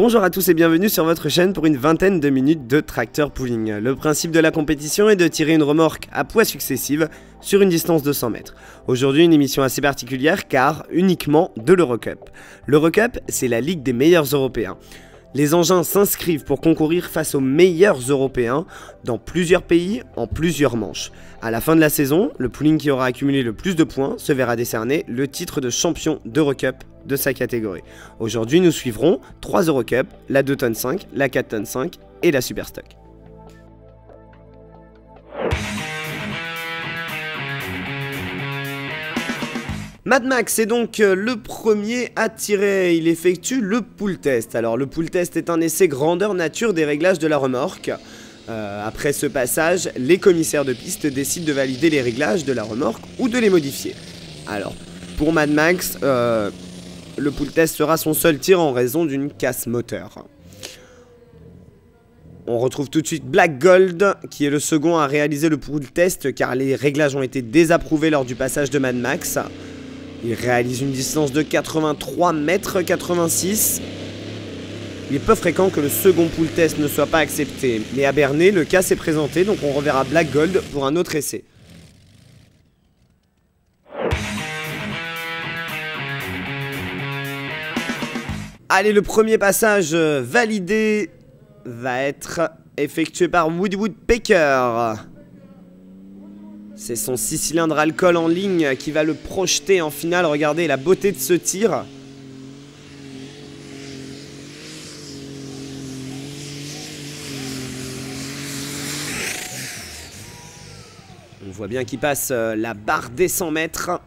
Bonjour à tous et bienvenue sur votre chaîne pour une vingtaine de minutes de tracteur pulling. Le principe de la compétition est de tirer une remorque à poids successives sur une distance de 100 mètres. Aujourd'hui une émission assez particulière car uniquement de l'Eurocup. L'Eurocup c'est la ligue des meilleurs Européens. Les engins s'inscrivent pour concourir face aux meilleurs Européens dans plusieurs pays en plusieurs manches. À la fin de la saison, le pulling qui aura accumulé le plus de points se verra décerner le titre de champion d'Eurocup de sa catégorie. Aujourd'hui, nous suivrons 3 Eurocup, la 2 tonnes 5, la 4 tonnes 5 et la Superstock. Mad Max est donc le premier à tirer, il effectue le pull test. Alors le pull test est un essai grandeur nature des réglages de la remorque. Après ce passage, les commissaires de piste décident de valider les réglages de la remorque ou de les modifier. Alors pour Mad Max, le pull test sera son seul tir en raison d'une casse moteur. On retrouve tout de suite Black Gold qui est le second à réaliser le pull test car les réglages ont été désapprouvés lors du passage de Mad Max. Il réalise une distance de 83 mètres 86. Il est peu fréquent que le second pull test ne soit pas accepté. Mais à Bernay, le cas s'est présenté, donc on reverra Black Gold pour un autre essai. Allez, le premier passage validé va être effectué par Woodpecker. C'est son 6 cylindres alcool en ligne qui va le projeter en finale. Regardez la beauté de ce tir. On voit bien qu'il passe la barre des 100 mètres.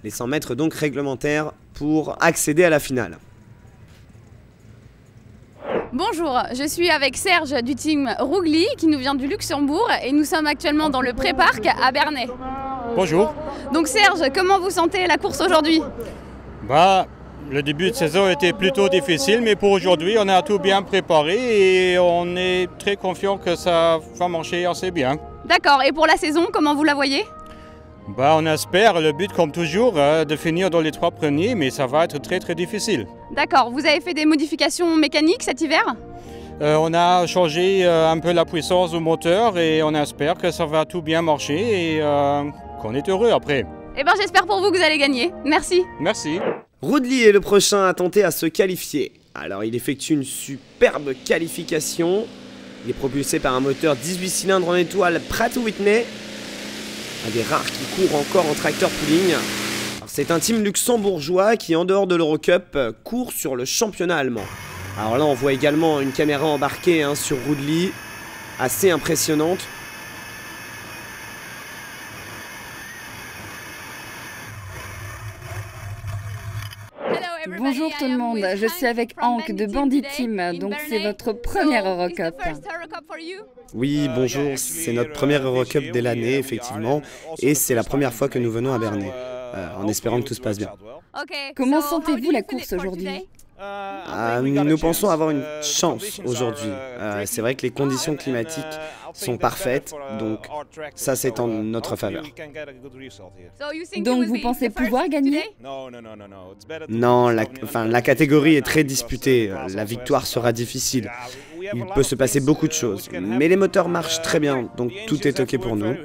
Les 100 mètres donc réglementaires pour accéder à la finale. Bonjour, je suis avec Serge du team Rougli qui nous vient du Luxembourg et nous sommes actuellement dans le pré-parc à Bernay. Bonjour. Donc Serge, comment vous sentez la course aujourd'hui? Le début de saison était plutôt difficile, mais pour aujourd'hui, on a tout bien préparé et on est très confiant que ça va marcher assez bien. D'accord, et pour la saison, comment vous la voyez? On espère, le but comme toujours, de finir dans les 3 premiers, mais ça va être très difficile. D'accord, vous avez fait des modifications mécaniques cet hiver? On a changé un peu la puissance du moteur et on espère que ça va tout bien marcher et qu'on est heureux après. Eh bien j'espère pour vous que vous allez gagner. Merci. Merci. Roodley est le prochain à tenter à se qualifier. Alors il effectue une superbe qualification. Il est propulsé par un moteur 18 cylindres en étoile Pratt & Whitney. Un des rares qui court encore en tracteur pulling. C'est un team luxembourgeois qui, en dehors de l'Eurocup, court sur le championnat allemand. Alors là, on voit également une caméra embarquée sur Roodley, assez impressionnante. Bonjour tout le monde, je suis avec Hank de Bandit Team, donc c'est votre première Eurocup. Oui, bonjour, c'est notre première Eurocup dès l'année, effectivement, et c'est la première fois que nous venons à Bernay, en espérant que tout se passe bien. Comment sentez-vous la course aujourd'hui ? Nous pensons avoir une chance aujourd'hui. C'est vrai que les conditions climatiques sont parfaites, donc ça c'est en notre faveur. Donc vous pensez pouvoir gagner ? Non, la catégorie est très disputée, la victoire sera difficile. Il peut se passer beaucoup de choses, mais les moteurs marchent très bien, donc tout est ok pour nous.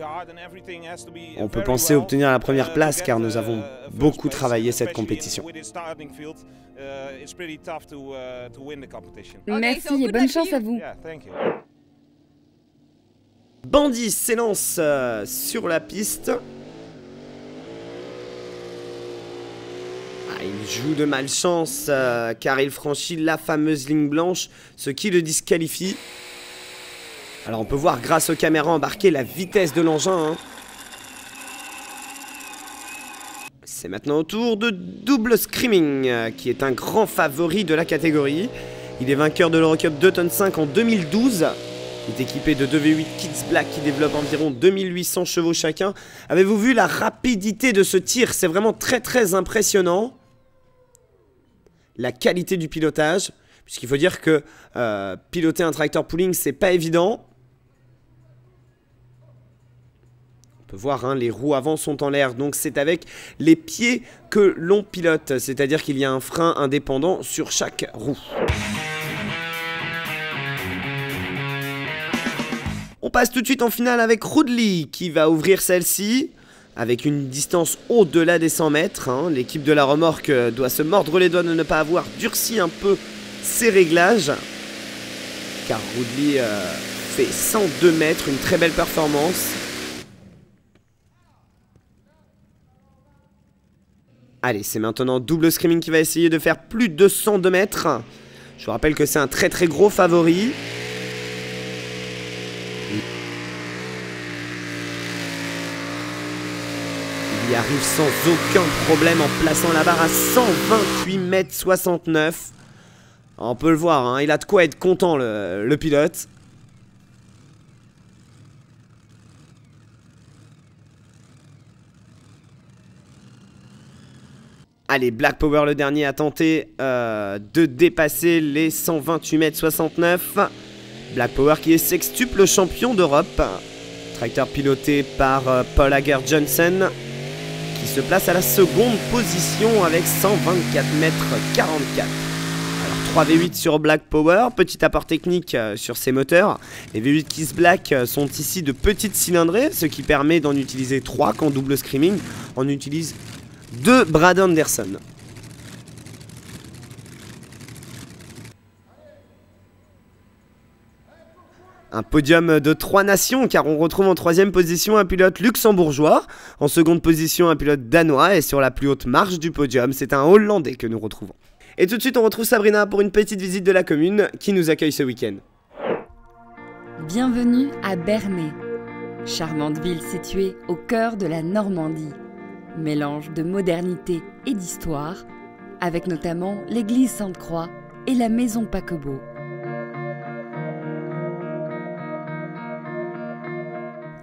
On peut penser obtenir la première place car nous avons beaucoup travaillé cette compétition. Merci et bonne chance à vous. Bandit s'élance sur la piste. Il joue de malchance car il franchit la fameuse ligne blanche, ce qui le disqualifie. Alors on peut voir grâce aux caméras embarquées la vitesse de l'engin. C'est maintenant au tour de Double Screaming, qui est un grand favori de la catégorie. Il est vainqueur de l'Eurocup 2 tonnes 5 en 2012. Il est équipé de 2 V8 Kids Black qui développent environ 2800 chevaux chacun. Avez-vous vu la rapidité de ce tir? C'est vraiment très impressionnant. La qualité du pilotage, puisqu'il faut dire que piloter un tracteur pulling, c'est pas évident. peut voir, hein, les roues avant sont en l'air, donc c'est avec les pieds que l'on pilote, c'est-à-dire qu'il y a un frein indépendant sur chaque roue. On passe tout de suite en finale avec Rudley qui va ouvrir celle-ci avec une distance au-delà des 100 mètres. Hein. L'équipe de la remorque doit se mordre les doigts de ne pas avoir durci un peu ses réglages, car Rudley fait 102 mètres, une très belle performance. Allez, c'est maintenant Double Screaming qui va essayer de faire plus de 102 mètres. Je vous rappelle que c'est un très très gros favori. Il y arrive sans aucun problème en plaçant la barre à 128 mètres 69. On peut le voir, hein, il a de quoi être content le pilote. Allez, Black Power le dernier a tenté de dépasser les 128 mètres 69. Black Power qui est sextuple champion d'Europe. Tracteur piloté par Paul Hager Johnson, qui se place à la seconde position avec 124 mètres 44. Alors 3 V8 sur Black Power, petit apport technique sur ses moteurs. Les V8 Kiss Black sont ici de petites cylindrées, ce qui permet d'en utiliser 3 qu'en Double Screaming on utilise 2 Brad Anderson. Un podium de 3 nations, car on retrouve en 3e position un pilote luxembourgeois, en seconde position un pilote danois, et sur la plus haute marche du podium, c'est un Hollandais que nous retrouvons. Et tout de suite, on retrouve Sabrina pour une petite visite de la commune qui nous accueille ce week-end. Bienvenue à Bernay, charmante ville située au cœur de la Normandie. Mélange de modernité et d'histoire, avec notamment l'église Sainte-Croix et la maison Paquebot.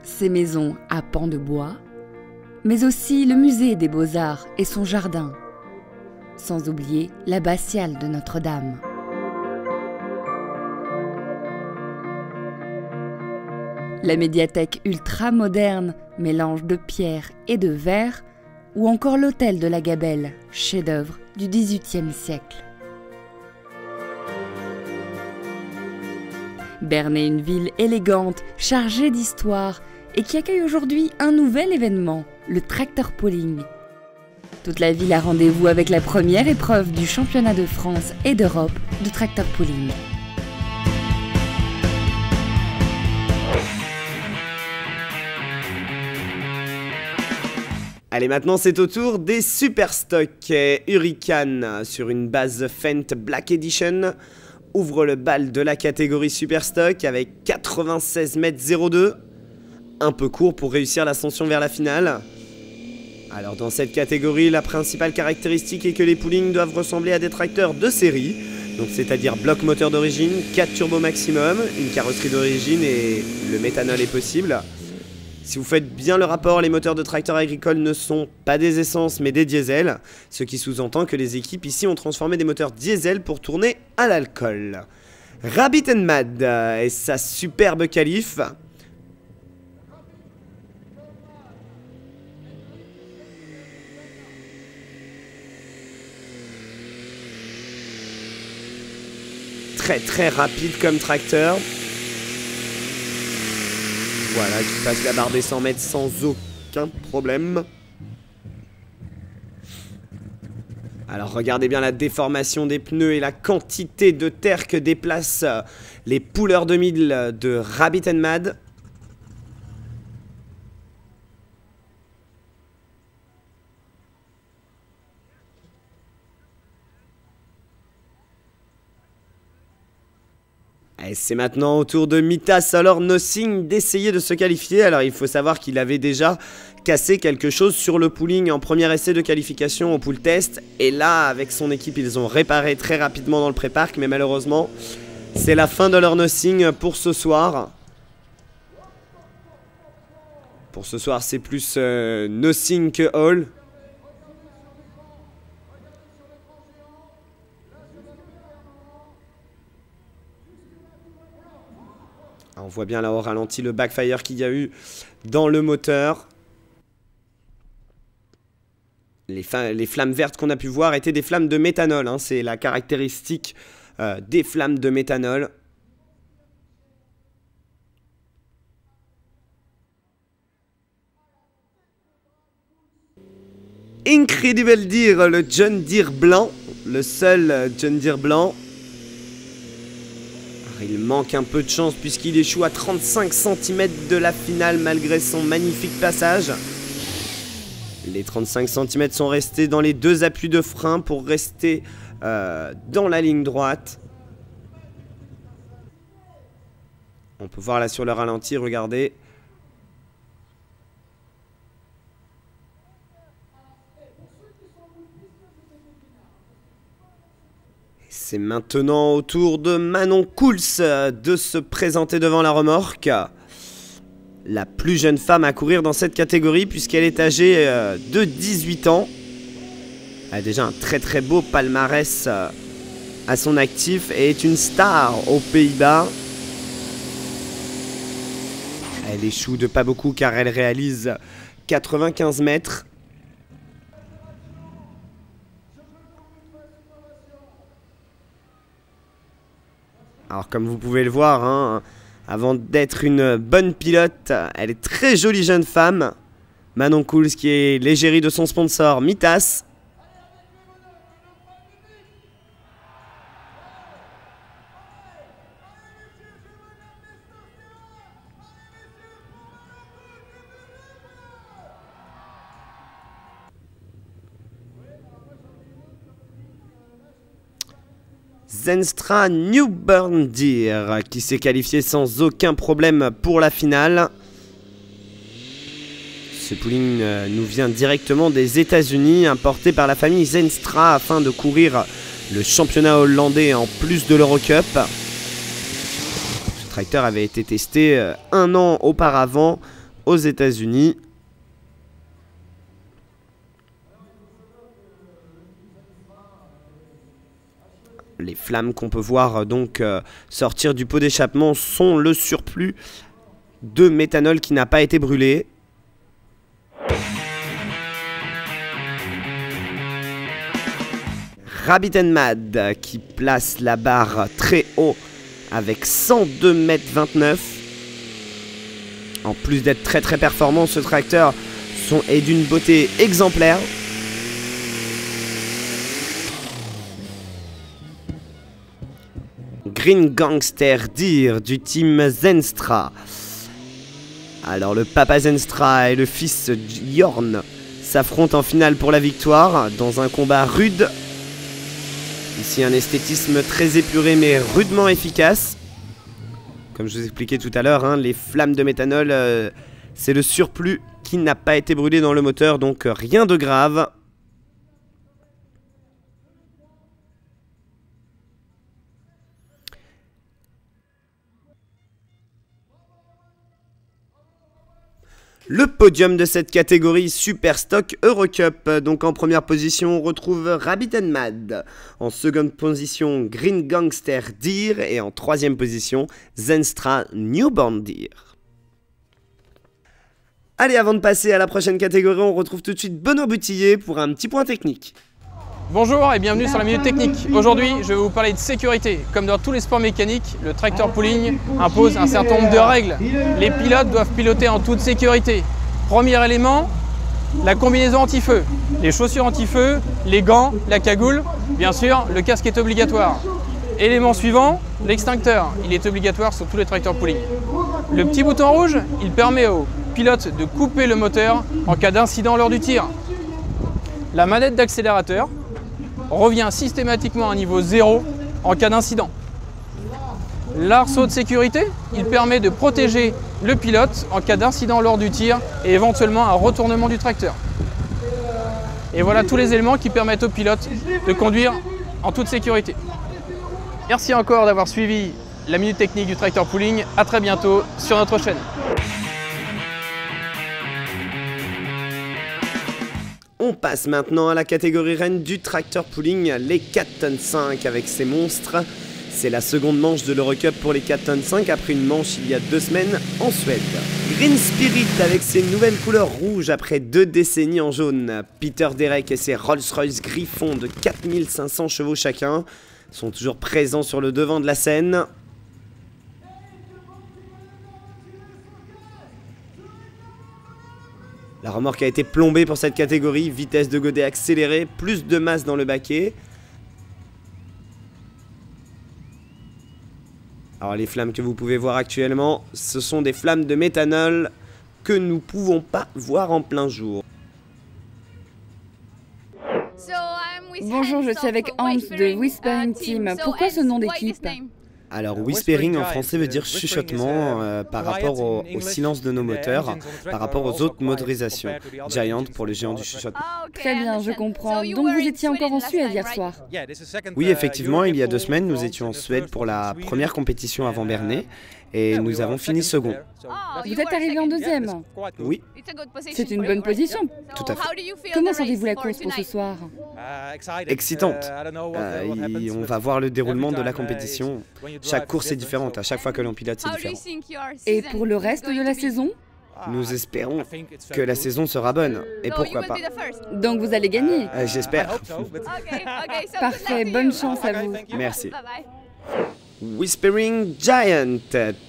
Ces maisons à pans de bois, mais aussi le musée des Beaux-Arts et son jardin, sans oublier l'abbatiale de Notre-Dame. La médiathèque ultra-moderne, mélange de pierre et de verre, ou encore l'hôtel de la Gabelle, chef-d'œuvre du XVIIIe siècle. Bernay est une ville élégante, chargée d'histoire, et qui accueille aujourd'hui un nouvel événement, le Tractor Pulling. Toute la ville a rendez-vous avec la première épreuve du championnat de France et d'Europe de Tractor Pulling. Allez, maintenant c'est au tour des Super Stock. Hurricane sur une base Fendt Black Edition ouvre le bal de la catégorie Super Stock avec 96 mètres 02. Un peu court pour réussir l'ascension vers la finale. Alors dans cette catégorie, la principale caractéristique est que les poolings doivent ressembler à des tracteurs de série, donc c'est-à-dire bloc moteur d'origine, 4 turbos maximum, une carrosserie d'origine et le méthanol est possible. Si vous faites bien le rapport, les moteurs de tracteurs agricoles ne sont pas des essences mais des diesels, ce qui sous-entend que les équipes ici ont transformé des moteurs diesel pour tourner à l'alcool. Rabbit and Mad et sa superbe qualif. Très rapide comme tracteur. Voilà, qui passe la barre des 100 mètres sans aucun problème. Alors regardez bien la déformation des pneus et la quantité de terre que déplacent les pouleurs de mille de Rabbit and Mad. Et c'est maintenant au tour de Mitas, alors no signe d'essayer de se qualifier. Alors il faut savoir qu'il avait déjà cassé quelque chose sur le pooling en premier essai de qualification au pool test. Et là, avec son équipe, ils ont réparé très rapidement dans le pré-parc. Mais malheureusement, c'est la fin de leur no signe pour ce soir. Pour ce soir, c'est plus no signe que all. On voit bien là au ralenti le backfire qu'il y a eu dans le moteur. les flammes vertes qu'on a pu voir étaient des flammes de méthanol, hein. C'est la caractéristique des flammes de méthanol. Incredible Deere, le John Deere blanc, le seul John Deere blanc. Alors, il manque un peu de chance puisqu'il échoue à 35 cm de la finale malgré son magnifique passage. Les 35 cm sont restés dans les deux appuis de frein pour rester dans la ligne droite. On peut voir là sur le ralenti, regardez. C'est maintenant au tour de Manon Couls de se présenter devant la remorque. La plus jeune femme à courir dans cette catégorie puisqu'elle est âgée de 18 ans. Elle a déjà un très beau palmarès à son actif et est une star aux Pays-Bas. Elle échoue de pas beaucoup car elle réalise 95 mètres. Alors comme vous pouvez le voir, hein, avant d'être une bonne pilote, elle est très jolie jeune femme. Manon Couls qui est l'égérie de son sponsor Mitas. Zenstra Newbern qui s'est qualifié sans aucun problème pour la finale. Ce pooling nous vient directement des États-Unis, importé par la famille Zenstra afin de courir le championnat hollandais en plus de l'Eurocup. Ce tracteur avait été testé un an auparavant aux États-Unis. Les flammes qu'on peut voir donc sortir du pot d'échappement sont le surplus de méthanol qui n'a pas été brûlé. Rabbit and Mad qui place la barre très haut avec 102,29 m. En plus d'être très performant, ce tracteur est d'une beauté exemplaire. Green Gangster Deere du team Zenstra. Alors le papa Zenstra et le fils Jorn s'affrontent en finale pour la victoire dans un combat rude. Ici un esthétisme très épuré mais rudement efficace. Comme je vous expliquais tout à l'heure, hein, les flammes de méthanol, c'est le surplus qui n'a pas été brûlé dans le moteur, donc rien de grave. Le podium de cette catégorie Super Stock Eurocup. Donc en première position, on retrouve Rabbit and Mad. En seconde position, Green Gangster Deere. Et en troisième position, Zenstra Newborn Deere. Allez, avant de passer à la prochaine catégorie, on retrouve tout de suite Benoît Boutillier pour un petit point technique. Bonjour et bienvenue sur la Minute Technique. Aujourd'hui, je vais vous parler de sécurité. Comme dans tous les sports mécaniques, le tractor pooling impose un certain nombre de règles. Les pilotes doivent piloter en toute sécurité. Premier élément, la combinaison anti-feu. Les chaussures anti-feu, les gants, la cagoule. Bien sûr, le casque est obligatoire. Élément suivant, l'extincteur. Il est obligatoire sur tous les tracteurs pooling. Le petit bouton rouge, il permet aux pilotes de couper le moteur en cas d'incident lors du tir. La manette d'accélérateur revient systématiquement à niveau 0 en cas d'incident. L'arceau de sécurité, il permet de protéger le pilote en cas d'incident lors du tir et éventuellement un retournement du tracteur. Et voilà tous les éléments qui permettent au pilote de conduire en toute sécurité. Merci encore d'avoir suivi la Minute Technique du Tractor Pooling. À très bientôt sur notre chaîne. On passe maintenant à la catégorie reine du tracteur pooling, les 4,5 tonnes avec ces monstres. C'est la seconde manche de l'Eurocup pour les 4 tonnes 5 après une manche il y a 2 semaines en Suède. Green Spirit avec ses nouvelles couleurs rouges après 2 décennies en jaune. Peter Derek et ses Rolls-Royce Griffon de 4500 chevaux chacun sont toujours présents sur le devant de la scène. La remorque a été plombée pour cette catégorie, vitesse de godet accélérée, plus de masse dans le baquet. Alors les flammes que vous pouvez voir actuellement, ce sont des flammes de méthanol que nous ne pouvons pas voir en plein jour. Bonjour, je suis avec Hans de Whispering Team. Pourquoi ce nom d'équipe? Alors whispering en français veut dire chuchotement par rapport au silence de nos moteurs, par rapport aux autres motorisations. Giant pour le géant du chuchotement. Très bien, je comprends. Donc vous étiez encore en Suède hier soir? Oui, effectivement, il y a 2 semaines, nous étions en Suède pour la première compétition avant Bernay et nous avons fini second. Vous êtes arrivé en deuxième? Oui, C'est une bonne position. tout à fait. Comment sentez-vous la course pour ce soir? Excitante. On va voir le déroulement de la compétition. Chaque course est différente, à chaque fois que l'on pilote c'est différent. Et pour le reste de la saison? Nous espérons que la saison sera bonne, et pourquoi pas. Donc vous allez gagner? J'espère. Parfait, bonne chance à vous. Merci. Whispering Giant,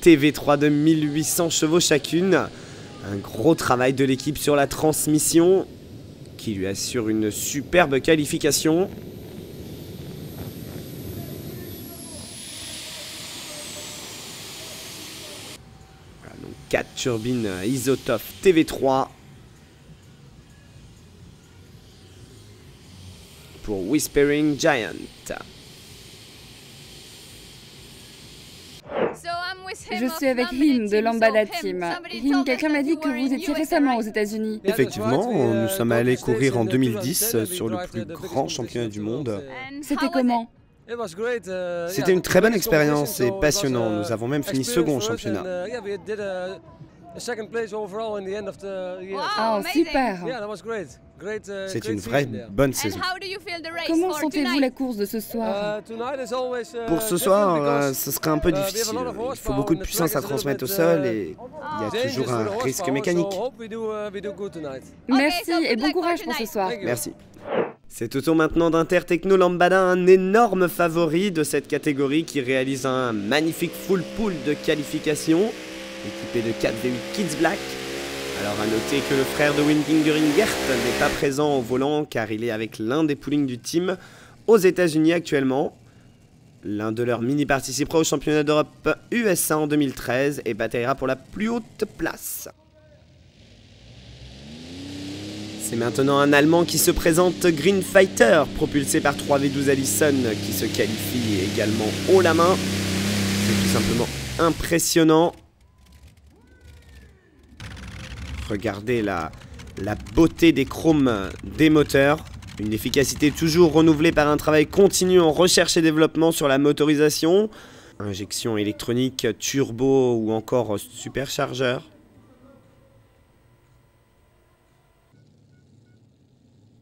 TV3 de 1800 chevaux chacune. Un gros travail de l'équipe sur la transmission qui lui assure une superbe qualification. Voilà, donc 4 turbines Isotop TV3 pour Whispering Giant. Je suis avec Him de Lambada Team. Him, quelqu'un m'a dit que vous étiez récemment aux États-Unis. Effectivement, nous sommes allés courir en 2010 sur le plus grand championnat du monde. C'était comment? C'était une très bonne expérience et passionnant. Nous avons même fini second au championnat. Ah, super. C'est une vraie bonne saison. Comment sentez-vous la course de ce soir? Pour ce soir, ce sera un peu difficile. Il faut beaucoup de puissance à transmettre au sol et il y a toujours un risque mécanique. Merci et bon courage pour ce soir. Merci. C'est au tour maintenant d'Intertechno Lambada, un énorme favori de cette catégorie qui réalise un magnifique full pool de qualification, équipé de 4 V8 Kids Black. Alors à noter que le frère de Winding Gert n'est pas présent au volant car il est avec l'un des poolings du team aux États-Unis actuellement. L'un de leurs mini participera au championnat d'Europe USA en 2013 et bataillera pour la plus haute place. C'est maintenant un Allemand qui se présente, Green Fighter, propulsé par 3V12 Allison, qui se qualifie également haut la main. C'est tout simplement impressionnant. Regardez la beauté des chromes des moteurs. Une efficacité toujours renouvelée par un travail continu en recherche et développement sur la motorisation. Injection électronique, turbo ou encore superchargeur.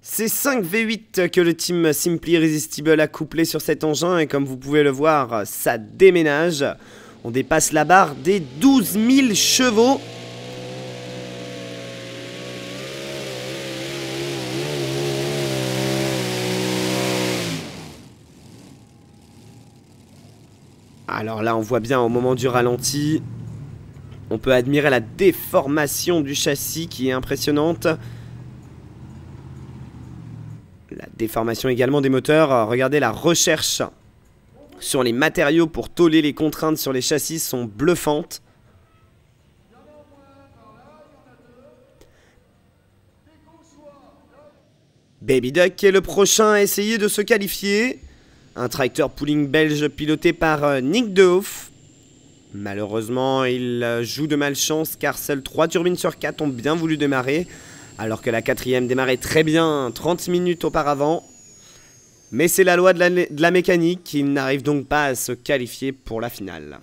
C'est 5 V8 que le team Simply Irresistible a couplé sur cet engin et comme vous pouvez le voir, ça déménage. On dépasse la barre des 12 000 chevaux. Alors là, on voit bien au moment du ralenti, on peut admirer la déformation du châssis qui est impressionnante. La déformation également des moteurs. Regardez la recherche sur les matériaux pour toller les contraintes sur les châssis sont bluffantes. Baby Duck est le prochain à essayer de se qualifier. Un tracteur pooling belge piloté par Nick Dehoff. Malheureusement, il joue de malchance car seules 3 turbines sur 4 ont bien voulu démarrer. Alors que la 4e démarrait très bien 30 minutes auparavant. Mais c'est la loi de la mécanique qui n'arrive donc pas à se qualifier pour la finale.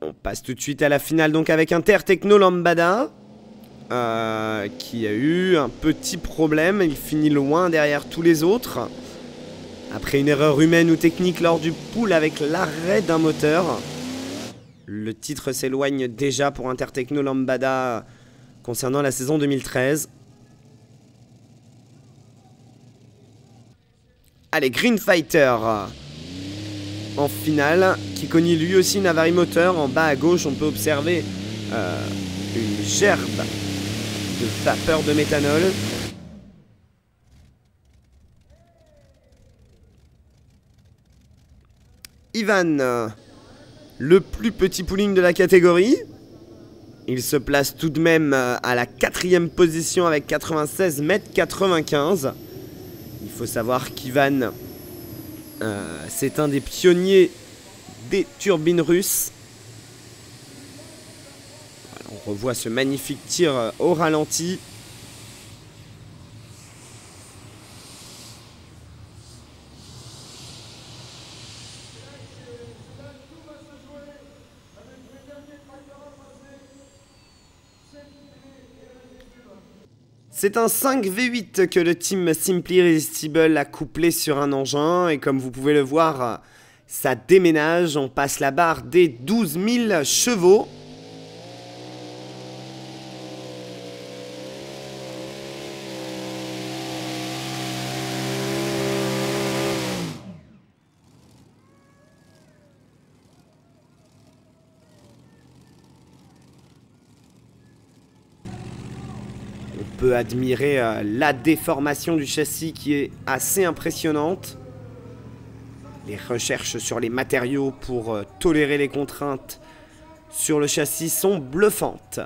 On passe tout de suite à la finale donc avec Intertechno Lambada. qui a eu un petit problème. Il finit loin derrière tous les autres. Après une erreur humaine ou technique lors du pool avec l'arrêt d'un moteur. Le titre s'éloigne déjà pour Intertechno Lambada concernant la saison 2013. Allez, Green Fighter en finale, qui connaît lui aussi une avarie moteur. En bas à gauche, on peut observer une gerbe de vapeur de méthanol. Ivan, le plus petit pooling de la catégorie. Il se place tout de même à la 4e position avec 96,95 m. Il faut savoir qu'Ivan, c'est un des pionniers des turbines russes. Voilà, on revoit ce magnifique tir au ralenti. C'est un 5V8 que le team Simply Irresistible a couplé sur un engin et comme vous pouvez le voir, ça déménage, on passe la barre des 12 000 chevaux. On peut admirer la déformation du châssis qui est assez impressionnante. Les recherches sur les matériaux pour tolérer les contraintes sur le châssis sont bluffantes.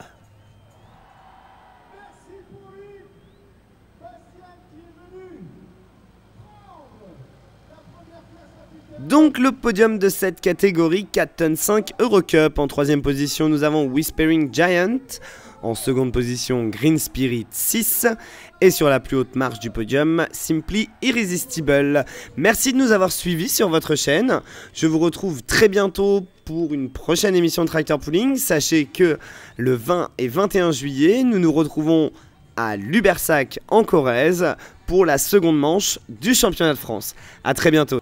Donc le podium de cette catégorie 4 tonnes 5 Eurocup. En 3e position, nous avons Whispering Giant. En seconde position, Green Spirit 6. Et sur la plus haute marche du podium, Simply Irresistible. Merci de nous avoir suivis sur votre chaîne. Je vous retrouve très bientôt pour une prochaine émission de Tractor Pooling. Sachez que le 20 et 21 juillet, nous nous retrouvons à Lubersac en Corrèze pour la seconde manche du championnat de France. A très bientôt.